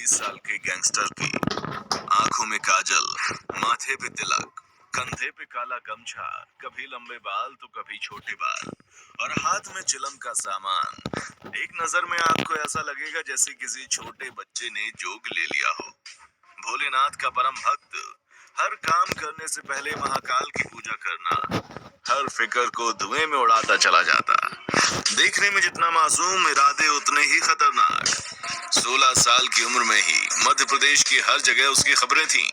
20 साल के गैंगस्टर की आंखों में काजल, माथे पे तिलक, कंधे पे काला गमछा, कभी लंबे बाल तो कभी छोटे बाल और हाथ में चिलम का सामान। एक नजर में आपको ऐसा लगेगा जैसे किसी छोटे बच्चे ने जोग ले लिया हो। भोलेनाथ का परम भक्त, हर काम करने से पहले महाकाल की पूजा करना, हर फिक्र को धुएं में उड़ाता चला जाता। देखने में जितना मासूम, इरादे उतने ही खतरनाक। 16 साल की उम्र में ही मध्य प्रदेश की हर जगह उसकी खबरें थीं।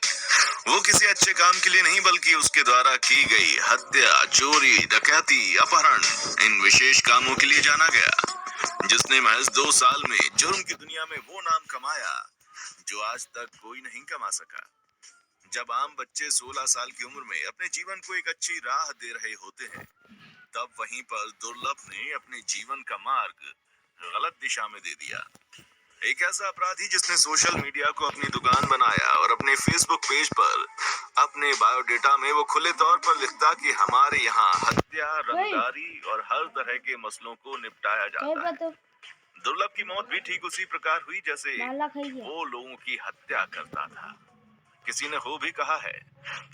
वो किसी अच्छे काम के लिए नहीं बल्कि उसके द्वारा की गई हत्या, चोरी, डकैती, अपहरण, इन विशेष कामों के लिए जाना गया। जिसने महज 2 साल में जुर्म की दुनिया में वो नाम कमाया जो आज तक कोई नहीं कमा सका। जब आम बच्चे 16 साल की उम्र में अपने जीवन को एक अच्छी राह दे रहे होते हैं, तब वहीं पर दुर्लभ ने अपने जीवन का मार्ग गलत दिशा में दे दिया। एक ऐसा अपराधी जिसने सोशल मीडिया को अपनी दुकान बनाया और अपने फेसबुक पेज पर अपने बायोडेटा में वो खुले तौर पर लिखता कि हमारे यहाँ हत्या, रंगदारी और हर तरह के मसलों को निपटाया जाता है। दुर्लभ की मौत भी ठीक उसी प्रकार हुई जैसे वो लोगों की हत्या करता था। किसी ने वो भी कहा है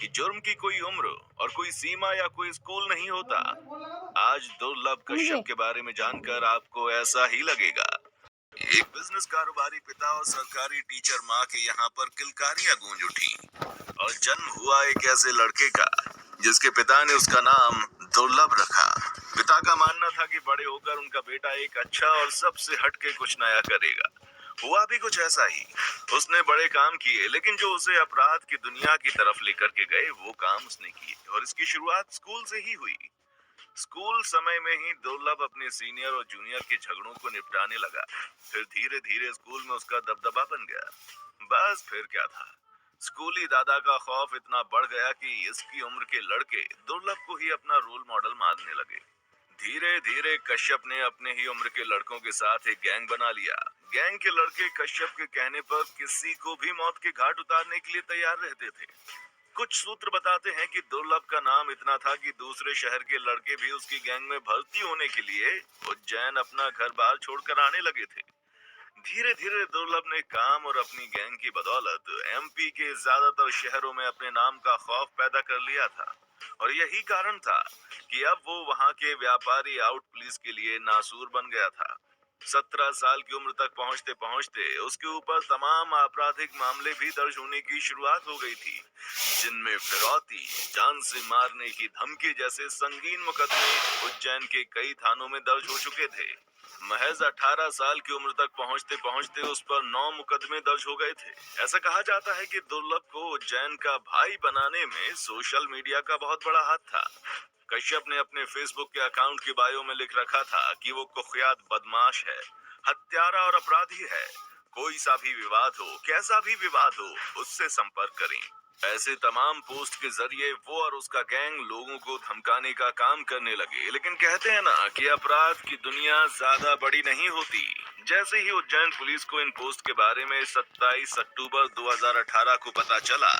कि जुर्म की कोई उम्र और कोई सीमा या कोई स्कूल नहीं होता। आज दुर्लभ कश्यप के बारे में जानकर आपको ऐसा ही लगेगा। एक बिजनेस कारोबारी पिता और सरकारी टीचर माँ के यहाँ पर किलकारियां गूंज उठी और जन्म हुआ एक ऐसे लड़के का जिसके पिता ने उसका नाम दुर्लभ रखा। पिता का मानना था कि बड़े होकर उनका बेटा एक अच्छा और सबसे हटके कुछ नया करेगा। हुआ भी कुछ ऐसा ही। उसने बड़े काम किए, लेकिन जो उसे अपराध की दुनिया की तरफ लेकर के गए वो काम उसने किए और इसकी शुरुआत स्कूल से ही हुई। स्कूल समय में ही दुर्लभ अपने सीनियर और जूनियर के झगड़ों को निपटाने लगा। फिर धीरे धीरे स्कूल में उसका दबदबा बन गया। बस फिर क्या था, स्कूली दादा का खौफ इतना बढ़ गया कि इसकी उम्र के लड़के दुर्लभ को ही अपना रोल मॉडल मानने लगे। धीरे धीरे कश्यप ने अपने ही उम्र के लड़कों के साथ एक गैंग बना लिया। गैंग के लड़के कश्यप के कहने पर किसी को भी मौत के घाट उतारने के लिए तैयार रहते थे। कुछ सूत्र बताते हैं कि दुर्लभ का नाम इतना था कि दूसरे शहर के लड़के भी उसकी गैंग में भर्ती होने के लिए उज्जैन अपना घर बार छोड़कर आने लगे थे। धीरे धीरे दुर्लभ ने काम और अपनी गैंग की बदौलत एमपी के ज्यादातर शहरों में अपने नाम का खौफ पैदा कर लिया था और यही कारण था कि अब वो वहां के व्यापारी आउट पुलिस के लिए नासूर बन गया था। 17 साल की उम्र तक पहुंचते पहुंचते उसके ऊपर तमाम आपराधिक मामले भी दर्ज होने की शुरुआत हो गई थी, जिनमें फिरौती, जान से मारने की धमकी जैसे संगीन मुकदमे उज्जैन के कई थानों में दर्ज हो चुके थे। महज 18 साल की उम्र तक पहुंचते पहुंचते उस पर 9 मुकदमे दर्ज हो गए थे। ऐसा कहा जाता है कि दुर्लभ को उज्जैन का भाई बनाने में सोशल मीडिया का बहुत बड़ा हाथ था। कश्यप ने अपने फेसबुक के अकाउंट की बायो में लिख रखा था कि वो कुख्यात बदमाश है, हत्यारा और अपराधी है। कोई सा भी विवाद हो, कैसा भी विवाद हो, उससे संपर्क करें। ऐसे तमाम पोस्ट के जरिए वो और उसका गैंग लोगों को धमकाने का काम करने लगे। लेकिन कहते हैं ना कि अपराध की दुनिया ज्यादा बड़ी नहीं होती। जैसे ही उज्जैन पुलिस को इन पोस्ट के बारे में 27 अक्टूबर 2018 को पता चला,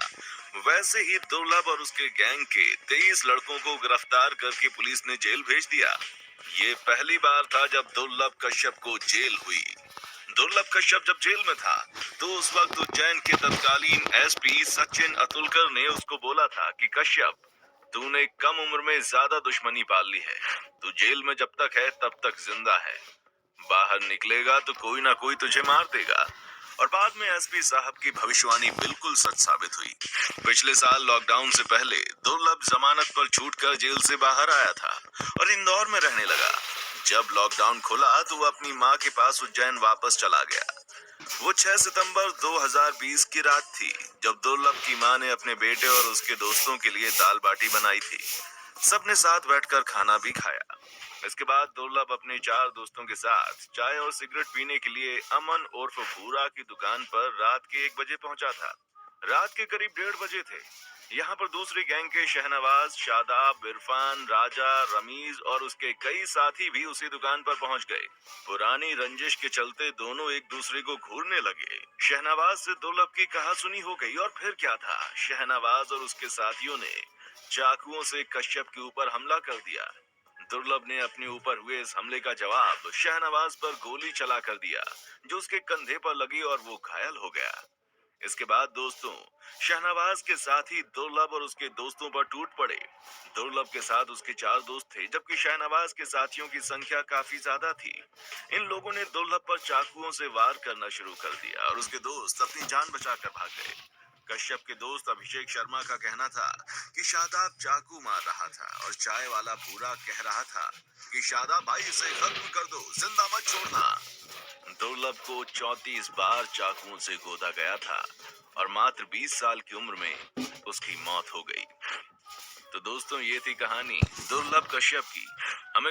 वैसे ही दुर्लभ और उसके गैंग के 23 लड़कों को गिरफ्तार करके पुलिस ने जेल भेज दिया। ये पहली बार था जब दुर्लभ कश्यप को जेल हुई। दुर्लभ कश्यप जब जेल में था तो उस वक्त उज्जैन के तत्कालीन एसपी सचिन अतुलकर ने उसको बोला था कि कश्यप, तूने कम उम्र में ज्यादा दुश्मनी पाल ली है। तू जेल में जब तक है तब तक जिंदा है, बाहर निकलेगा तो कोई ना कोई तुझे मार देगा। और बाद में एसपी साहब की भविष्यवाणी बिल्कुल सच साबित हुई। पिछले साल लॉकडाउन से पहले दुर्लभ जमानत पर छूटकर जेल से बाहर आया था और इंदौर में रहने लगा। जब लॉकडाउन खुला तो वो अपनी माँ के पास उज्जैन वापस चला गया। वो 6 सितंबर 2020 की रात थी जब दुर्लभ की माँ ने अपने बेटे और उसके दोस्तों के लिए दाल बाटी बनाई थी। सबने साथ बैठकर खाना भी खाया। इसके बाद दुर्लभ अपने 4 दोस्तों के साथ चाय और सिगरेट पीने के लिए अमन उर्फ भूरा की दुकान पर रात के 1 बजे पहुंचा था। रात के करीब 1:30 बजे थे। यहाँ पर दूसरी गैंग के शहनवाज, शादाब, इरफान, राजा, रमीज और उसके कई साथी भी उसी दुकान पर पहुंच गए। पुरानी रंजिश के चलते दोनों एक दूसरे को घूरने लगे। शहनवाज से दुर्लभ की कहासुनी हो गई और फिर क्या था, शहनवाज और उसके साथियों ने चाकुओं से कश्यप के ऊपर हमला कर दिया। दुर्लभ ने अपने ऊपर हुए इस हमले का जवाब शाहनवाज पर गोली चला कर दिया, जो उसके कंधे पर लगी और वो घायल हो गया। इसके बाद दोस्तों, शाहनवाज के साथी दुर्लभ और उसके दोस्तों पर टूट पड़े। दुर्लभ के साथ उसके 4 दोस्त थे, जबकि शाहनवाज के साथियों की संख्या काफी ज्यादा थी। इन लोगों ने दुर्लभ पर चाकुओं से वार करना शुरू कर दिया और उसके दोस्त अपनी जान बचाकर भाग गए। कश्यप के दोस्त अभिषेक शर्मा का कहना था कि शादाब चाकू मार रहा था और चाय वाला भूरा कह रहा था कि शादाब भाई इसे खत्म कर दो, जिंदा मत छोड़ना। दुर्लभ को 34 बार चाकुओं से गोदा गया था और मात्र 20 साल की उम्र में उसकी मौत हो गई। तो दोस्तों, ये थी कहानी दुर्लभ कश्यप की,